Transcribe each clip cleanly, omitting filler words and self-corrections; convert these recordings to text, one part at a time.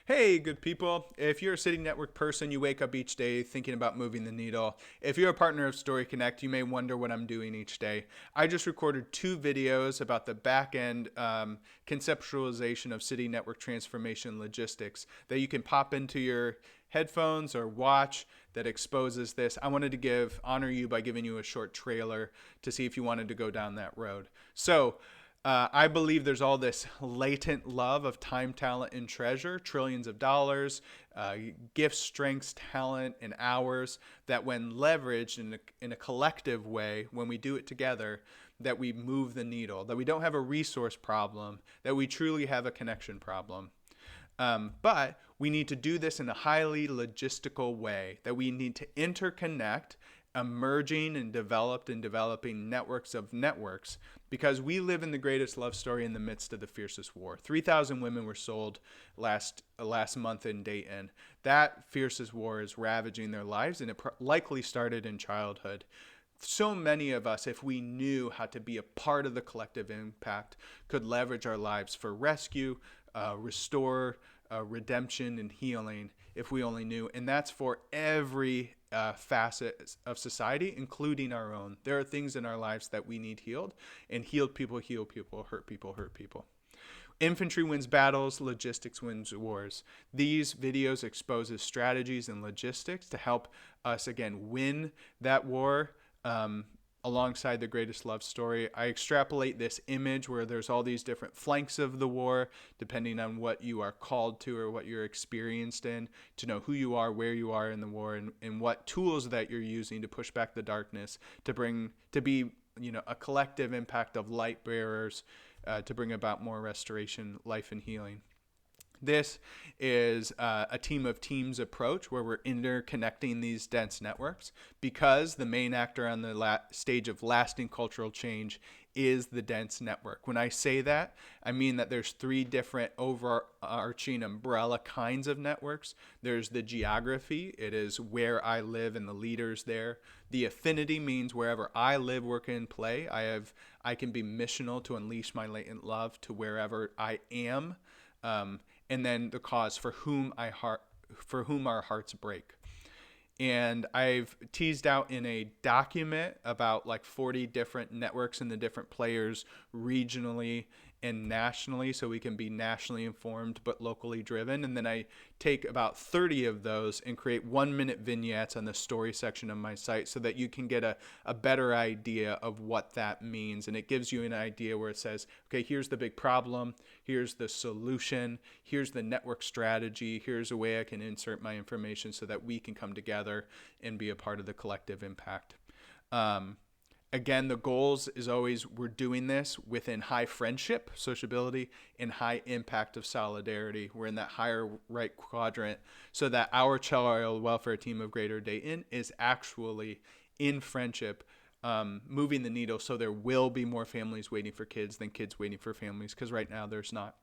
Hey, good people. If you're a City Network person, you wake up each day thinking about moving the needle. If you're a partner of Story Connect, you may wonder what I'm doing each day. I just recorded 2 videos about the back end conceptualization of City Network transformation logistics that you can pop into your headphones or watch that exposes this. I wanted to honor you by giving you a short trailer to see if you wanted to go down that road. I believe there's all this latent love of time, talent, and treasure, trillions of dollars, gifts, strengths, talent, and hours that when leveraged in a collective way, when we do it together, that we move the needle, that we don't have a resource problem, that we truly have a connection problem. But we need to do this in a highly logistical way, that we need to interconnect emerging and developing networks of networks, because we live in the greatest love story in the midst of the fiercest war. 3,000 women were sold last month in Dayton. That fiercest war is ravaging their lives, and it likely started in childhood. So many of us, if we knew how to be a part of the collective impact, could leverage our lives for rescue, restore, redemption, and healing if we only knew. And that's for every facet of society, including our own. There are things in our lives that we need healed, and healed people heal people, hurt people hurt people. Infantry wins battles, logistics wins wars. These videos exposes strategies and logistics to help us, again, win that war alongside the greatest love story. I extrapolate this image where there's all these different flanks of the war, depending on what you are called to or what you're experienced in, to know who you are, where you are in the war, and what tools that you're using to push back the darkness, to be a collective impact of light bearers, to bring about more restoration, life, and healing. This is a team of teams approach where we're interconnecting these dense networks, because the main actor on the stage of lasting cultural change is the dense network. When I say that, I mean that there's 3 different overarching umbrella kinds of networks. There's the geography. It is where I live and the leaders there. The affinity means wherever I live, work, and play, I can be missional to unleash my latent love to wherever I am. And then the cause, for whom our hearts break. And I've teased out in a document about like 40 different networks and the different players regionally and nationally, so we can be nationally informed but locally driven. And then I take about 30 of those and create 1-minute vignettes on the story section of my site so that you can get a better idea of what that means. And it gives you an idea where it says, okay, here's the big problem, here's the solution, here's the network strategy, here's a way I can insert my information so that we can come together and be a part of the collective impact. Again, the goals is always we're doing this within high friendship, sociability, and high impact of solidarity. We're in that higher right quadrant, so that our child welfare team of Greater Dayton is actually in friendship, moving the needle, so there will be more families waiting for kids than kids waiting for families, because right now there's not.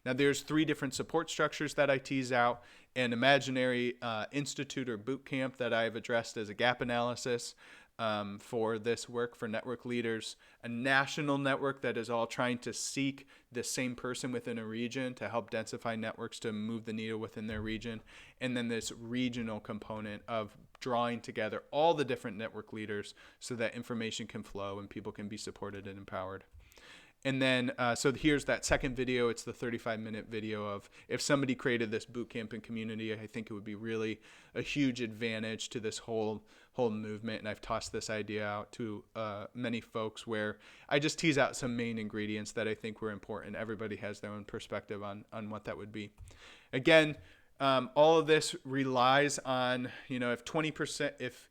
Now, there's 3 different support structures that I tease out: an imaginary institute or boot camp that I've addressed as a gap analysis for this work for network leaders, a national network that is all trying to seek the same person within a region to help densify networks to move the needle within their region, and then this regional component of drawing together all the different network leaders so that information can flow and people can be supported and empowered. And then, so here's that second video. It's the 35-minute video of if somebody created this boot camp and community, I think it would be really a huge advantage to this whole movement. And I've tossed this idea out to many folks where I just tease out some main ingredients that I think were important. Everybody has their own perspective on what that would be. Again, all of this relies on, if 20%, if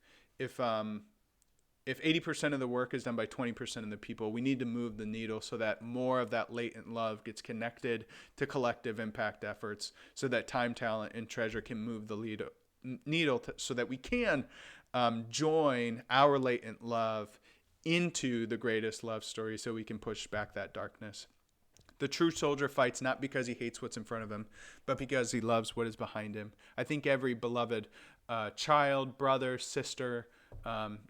80% of the work is done by 20% of the people, we need to move the needle so that more of that latent love gets connected to collective impact efforts, so that time, talent, and treasure can move the needle so that we can join our latent love into the greatest love story, so we can push back that darkness. The true soldier fights not because he hates what's in front of him, but because he loves what is behind him. I think every beloved child, brother, sister,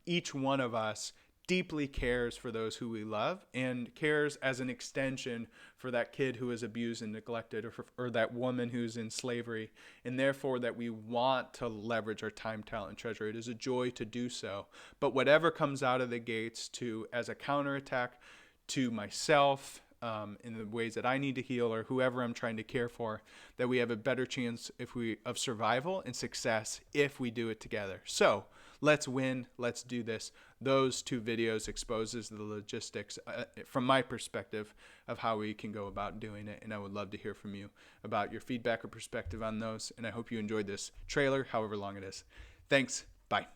each one of us deeply cares for those who we love and cares as an extension for that kid who is abused and neglected, or that woman who's in slavery, and therefore that we want to leverage our time, talent, and treasure. It is a joy to do so. But whatever comes out of the gates as a counterattack to myself, in the ways that I need to heal, or whoever I'm trying to care for, that we have a better chance of survival and success if we do it together. So let's win. Let's do this. Those 2 videos exposes the logistics from my perspective of how we can go about doing it. And I would love to hear from you about your feedback or perspective on those. And I hope you enjoyed this trailer, however long it is. Thanks. Bye.